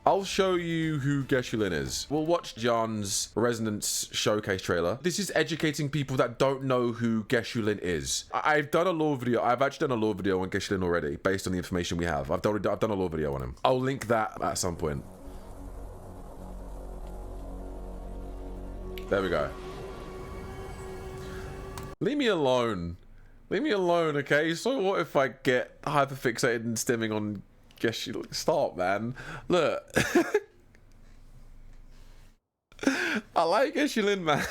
I'll show you who Geshu Lin is. We'll watch Jiyan's Resonance showcase trailer. This is educating people that don't know who Geshu Lin is. I've done a lore video. I've actually done a lore video on Geshu Lin already, based on the information we have. I've done a lore video on him. I'll link that at some point. There we go. Leave me alone. Leave me alone, okay? So what if I get hyperfixated and stimming on Geshu Lin? Stop, man. Look. I like Geshu Lin, man.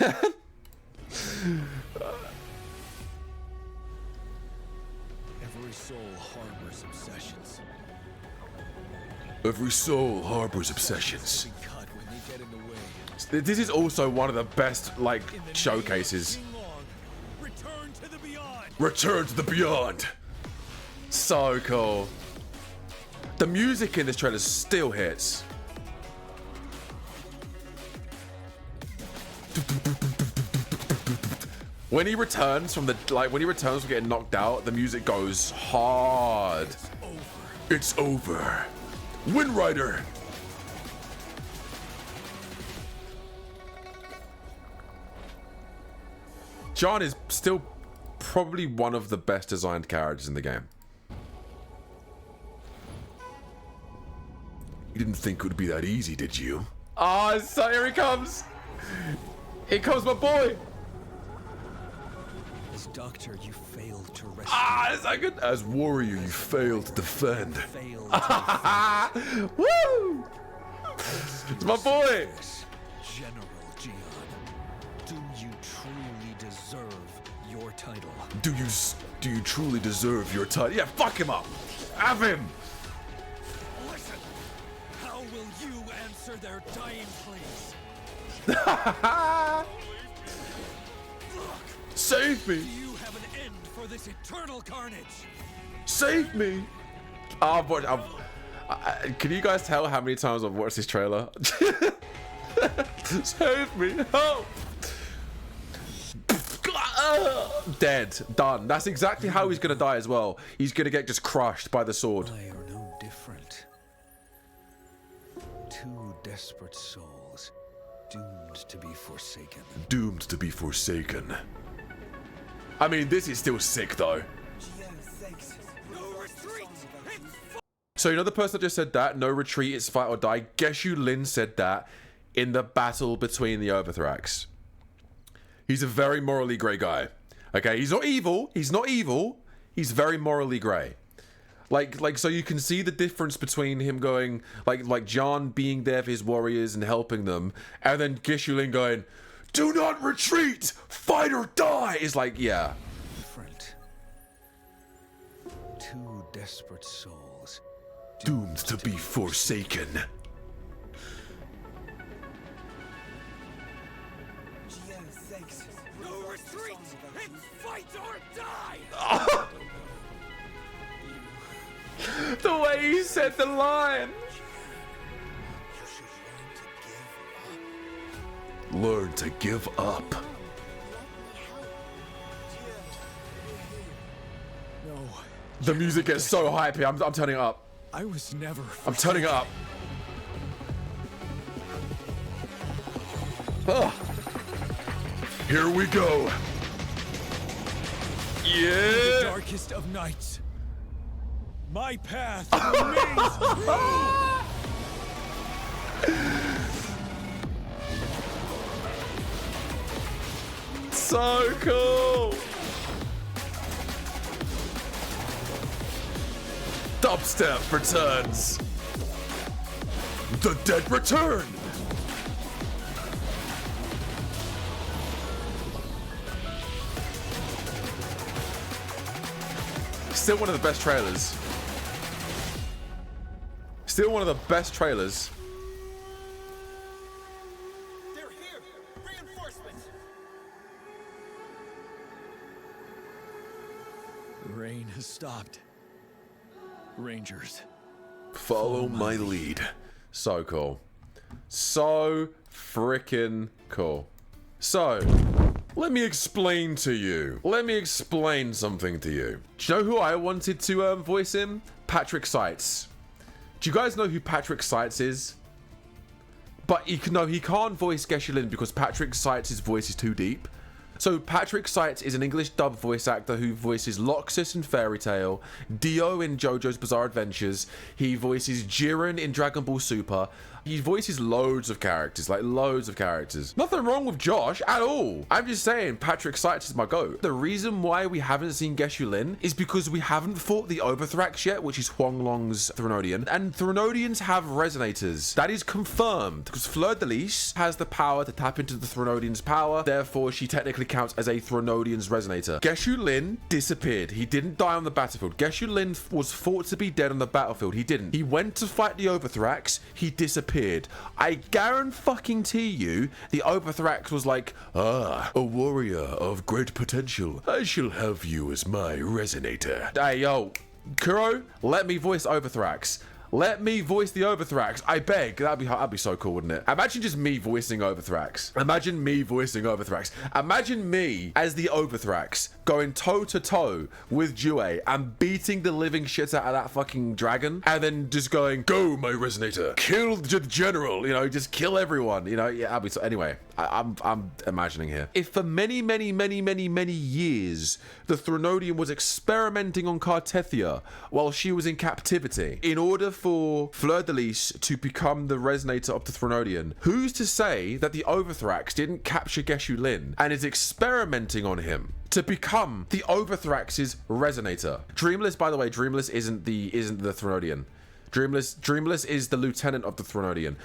Every soul harbors obsessions. Every soul harbors obsessions. Be cut when they get in the way. This is also one of the best, like, showcases. Return to the beyond. Return to the beyond. So cool. The music in this trailer still hits. When he returns from getting knocked out, the music goes hard. It's over. Wind Rider. Jiyan is still probably one of the best designed characters in the game. You didn't think it would be that easy, did you? Ah, so here he comes. Here comes my boy. As doctor, you failed to rescue. Ah, is that good? As warrior, you failed to defend. Failed Woo! It's my boy. General Jiyan, do you truly deserve your title? Do you truly deserve your title? Yeah, fuck him up. Have him. Listen, how will you answer their dying pleas? Save me. Do you have an end for this eternal carnage? Save me. Oh, boy, can you guys tell how many times I've watched this trailer? Save me. Help. Dead. Done. That's exactly how he's going to die as well. He's going to get just crushed by the sword. I are no different. Two desperate souls, doomed to be forsaken. Doomed to be forsaken. I mean, this is still sick, though. No retreat! So, you know the person that just said that? No retreat, it's fight or die. Geshu Lin said that in the battle between the Overthrax. He's a very morally grey guy. Okay, he's not evil. He's not evil. He's very morally grey. Like, so you can see the difference between him going, like Jiyan being there for his warriors and helping them, and then Geshu Lin going, do not retreat! Fight or die! Is like, yeah. Different. Two desperate souls, Doomed to be forsaken. no retreat! It's fight or die! The way he said the line. Learn to give up. No, The music gets so hype here. I'm turning it up. I was never. I'm turning it up. Oh. Here we go. The Yeah. darkest of nights. My path remains So cool. Dubstep returns. The dead return. Still one of the best trailers. Still one of the best trailers. They're here! Reinforcements! The rain has stopped. Rangers. Follow my lead. So cool. So freaking cool. So, let me explain to you. Let me explain something to you. Do you know who I wanted to voice him? Patrick Seitz. Do you guys know who Patrick Seitz is? But he can't voice Geshu Lin because Patrick Seitz' voice is too deep. So Patrick Seitz is an English dub voice actor who voices Loxus in Fairy Tail, Dio in JoJo's Bizarre Adventures. He voices Jiyan in Dragon Ball Super. He voices loads of characters, like loads of characters. Nothing wrong with Josh at all. I'm just saying Patrick Seitz is my goat. The reason why we haven't seen Geshu Lin is because we haven't fought the Overthrax yet, which is Huanglong's Threnodian. And Threnodians have resonators. That is confirmed because Fleur de Lis has the power to tap into the Threnodian's power. Therefore, she technically counts as a Threnodian's resonator. Geshu Lin disappeared. He didn't die on the battlefield. Geshu Lin was thought to be dead on the battlefield. He didn't. He went to fight the Overthrax. He disappeared. I guarantee you the Overthrax was like, a warrior of great potential. I shall have you as my resonator. Hey, yo, Kuro, let me voice Overthrax. Let me voice the Overthrax. I beg. That'd be so cool, wouldn't it? Imagine just me voicing Overthrax. Imagine me voicing Overthrax. Imagine me as the Overthrax going toe to toe with Jue and beating the living shit out of that fucking dragon, and then just going, "Go, my resonator, kill the general." You know, just kill everyone. You know, yeah. That'd be so. Anyway, I'm imagining here. If for many years the Threnodian was experimenting on Cartethia while she was in captivity in order for Fleur de Lis to become the resonator of the Threnodian, who's to say that the Overthrax didn't capture Geshu Lin and is experimenting on him to become the Overthrax's resonator? Dreamless, by the way, Dreamless isn't the Threnodian. Dreamless is the lieutenant of the Threnodian.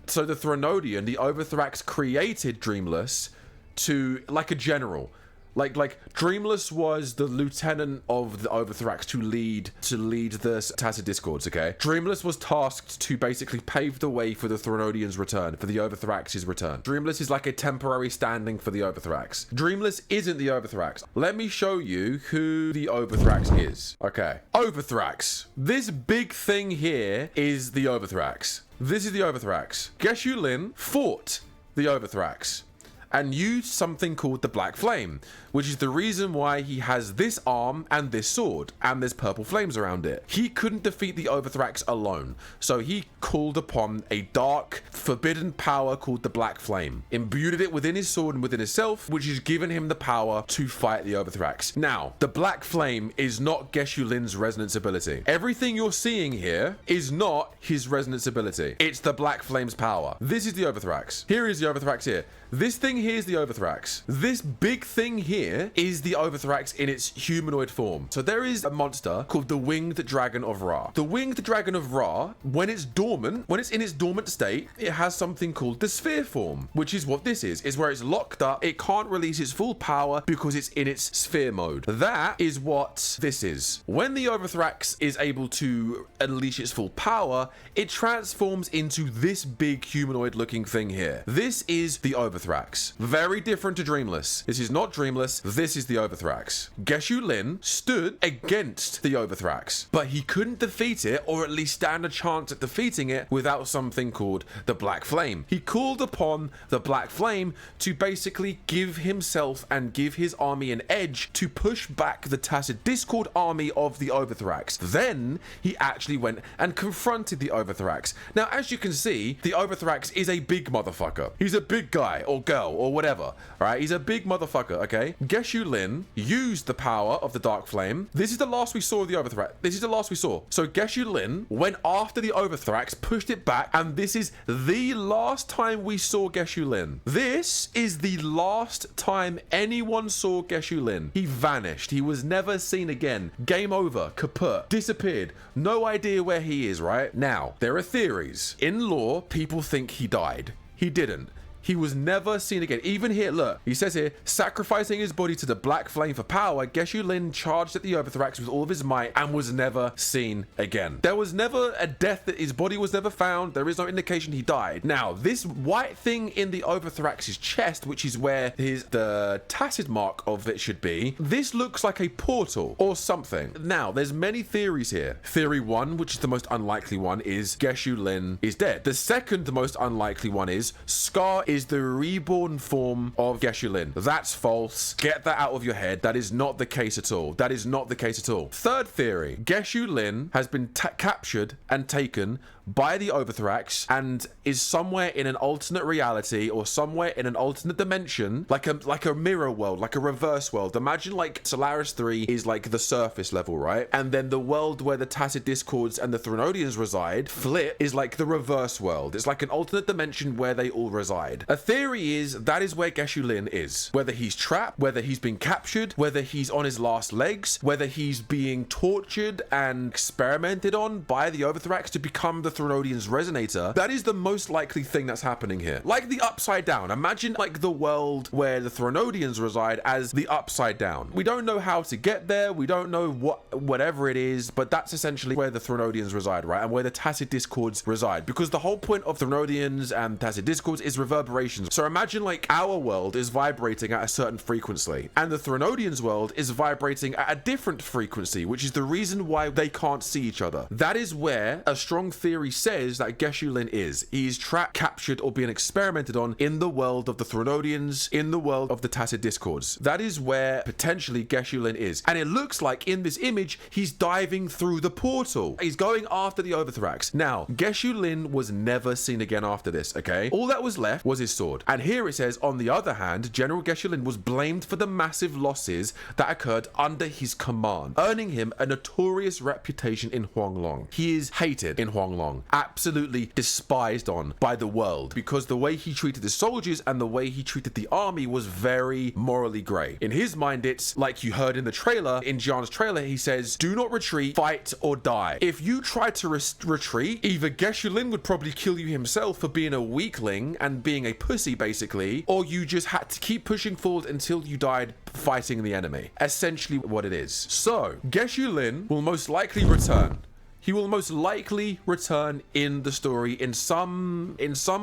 So the Threnodian, the Overthrax created Dreamless to, like a general. Like Dreamless was the lieutenant of the Overthrax to lead the Tacit Discords, okay? Dreamless was tasked to basically pave the way for the Threnodian's return, for the Overthrax's return. Dreamless is like a temporary standing for the Overthrax. Dreamless isn't the Overthrax. Let me show you who the Overthrax is. Okay. Overthrax. This big thing here is the Overthrax. This is the Overthrax. Geshu Lin fought the Overthrax and used something called the Black Flame, which is the reason why he has this arm and this sword, and there's purple flames around it. He couldn't defeat the Overthrax alone, so he called upon a dark, forbidden power called the Black Flame, imbued it within his sword and within himself, which has given him the power to fight the Overthrax. Now, the Black Flame is not Geshu Lin's resonance ability. Everything you're seeing here is not his resonance ability. It's the Black Flame's power. This is the Overthrax. Here is the Overthrax here. This thing here is the Overthrax. This big thing here is the Overthrax in its humanoid form. So there is a monster called the Winged Dragon of Ra. The Winged Dragon of Ra, when it's dormant, when it's in its dormant state, it has something called the sphere form, which is what this is where it's locked up. It can't release its full power because it's in its sphere mode. That is what this is. When the Overthrax is able to unleash its full power, it transforms into this big humanoid looking thing here. This is the Overthrax. Very different to Dreamless. This is not Dreamless. This is the Overthrax. Geshu Lin stood against the Overthrax, but he couldn't defeat it, or at least stand a chance at defeating it, without something called the Black Flame. He called upon the Black Flame to basically give himself and give his army an edge to push back the Tacit Discord army of the Overthrax. Then he actually went and confronted the Overthrax. Now, as you can see, the Overthrax is a big motherfucker. He's a big guy or girl or whatever, right? He's a big motherfucker, okay? Geshu Lin used the power of the Dark Flame. This is the last we saw of the Overthrax. This is the last we saw. So Geshu Lin went after the Overthrax, pushed it back, and this is the last time we saw Geshu Lin. This is the last time anyone saw Geshu Lin. He vanished. He was never seen again. Game over. Kaput. Disappeared. No idea where he is, right? Now, there are theories. In lore, people think he died. He didn't. He was never seen again. Even here, look, he says here, sacrificing his body to the Black Flame for power, Geshu Lin charged at the Overthrax with all of his might and was never seen again. There was never a death, that his body was never found. There is no indication he died. Now, this white thing in the Overthrax's chest, which is where the Tacit mark of it should be, this looks like a portal or something. Now, there's many theories here. Theory 1, which is the most unlikely one, is Geshu Lin is dead. The second most unlikely one is Scar is the reborn form of Geshu Lin. That's false. Get that out of your head. That is not the case at all. That is not the case at all. Third theory, Geshu Lin has been captured and taken by the Overthrax and is somewhere in an alternate reality or somewhere in an alternate dimension, like a mirror world, like a reverse world. Imagine like Solaris 3 is like the surface level, right? And then the world where the Tacit Discords and the Threnodians reside, flip, is like the reverse world. It's like an alternate dimension where they all reside. A theory is that is where Geshu Lin is. Whether he's trapped, whether he's been captured, whether he's on his last legs, whether he's being tortured and experimented on by the Overthrax to become the Threnodians' resonator, that is the most likely thing that's happening here. Like the Upside Down. Imagine like the world where the Threnodians reside as the Upside Down. We don't know how to get there. We don't know whatever it is, but that's essentially where the Threnodians reside, right? And where the Tacit Discords reside. Because the whole point of Threnodians and Tacit Discords is reverberations. So imagine like our world is vibrating at a certain frequency, and the Threnodians' world is vibrating at a different frequency, which is the reason why they can't see each other. That is where a strong theory says that Geshu Lin is. He is trapped, captured, or being experimented on in the world of the Threnodians, in the world of the Tacit Discords. That is where potentially Geshu Lin is. And it looks like in this image, he's diving through the portal. He's going after the Overthrax. Now, Geshu Lin was never seen again after this, okay? All that was left was his sword. And here it says, on the other hand, General Geshu Lin was blamed for the massive losses that occurred under his command, earning him a notorious reputation in Huanglong. He is hated in Huanglong, absolutely despised on by the world, because the way he treated his soldiers and the way he treated the army was very morally grey. In his mind, it's like you heard in the trailer, in Jiyan's trailer, he says, do not retreat, fight or die. If you try to retreat, either Geshu Lin would probably kill you himself for being a weakling and being a pussy, basically, or you just had to keep pushing forward until you died fighting the enemy. Essentially what it is. So, Geshu Lin will most likely return. He will most likely return in the story in some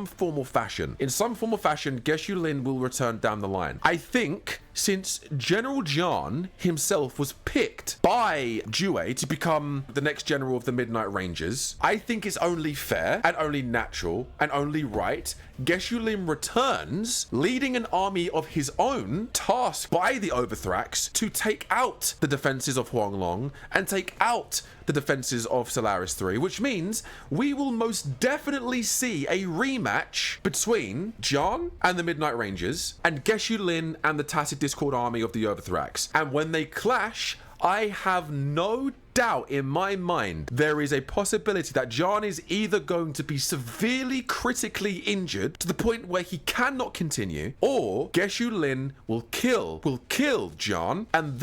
formal fashion. In some formal fashion, Geshu Lin will return down the line. I think since General Jiyan himself was picked by Jue to become the next general of the Midnight Rangers, I think it's only fair and only natural and only right Geshu Lin returns, leading an army of his own, tasked by the Overthrax to take out the defenses of Huanglong and take out the defenses of Solaris 3, which means we will most definitely see a rematch between Jiyan and the Midnight Rangers and Geshu Lin and the Tacit Discord army of the Overthrax. And when they clash, I have no doubt in my mind there is a possibility that Jiyan is either going to be severely critically injured to the point where he cannot continue, or Geshu Lin will kill Jiyan, and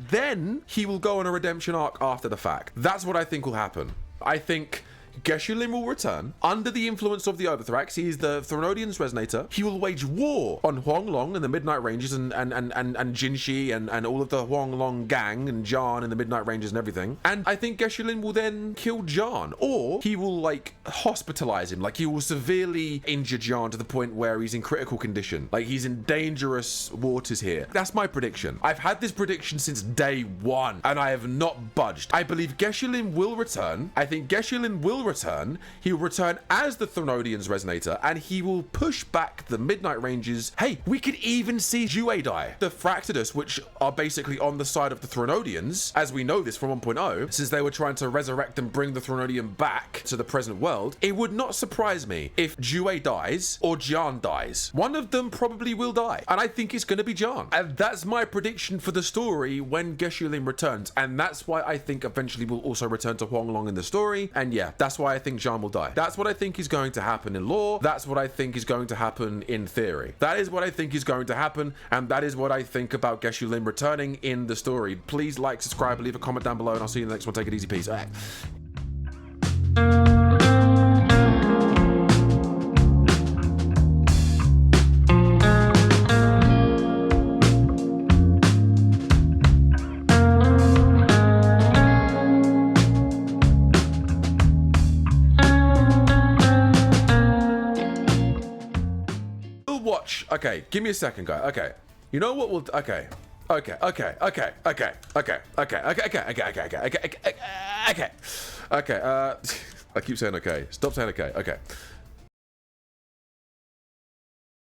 then he will go on a redemption arc after the fact. That's what I think will happen. I think Geshu Lin will return under the influence of the Overthrax. He is the Threnodians' resonator. He will wage war on Huanglong and the Midnight Rangers and Jinshi and all of the Huanglong gang and Jiyan and the Midnight Rangers and everything. And I think Geshu Lin will then kill Jiyan, or he will like hospitalize him. Like he will severely injure Jiyan to the point where he's in critical condition. Like he's in dangerous waters here. That's my prediction. I've had this prediction since day one and I have not budged. I believe Geshu Lin will return. I think Geshu Lin will return. He will return as the Threnodians' resonator, and he will push back the Midnight Rangers. Hey, we could even see Jue die. The Fractidus, which are basically on the side of the Threnodians, as we know this from 1.0, since they were trying to resurrect and bring the Threnodian back to the present world, it would not surprise me if Jue dies or Jiyan dies. One of them probably will die, and I think it's going to be Jiyan. And that's my prediction for the story when Geshu Lin returns, and that's why I think eventually we'll also return to Huanglong in the story, and yeah, that's why I think Jiyan will die. That's what I think is going to happen in lore. That's what I think is going to happen in theory. That is what I think is going to happen, and that is what I think about Geshu Lin returning in the story. Please like, subscribe, leave a comment down below, and I'll see you in the next one. Take it easy, peace. All right. Watch. Okay, give me a second, guy. Okay, you know what? We'll. Okay. I keep saying okay. Stop saying okay. Okay.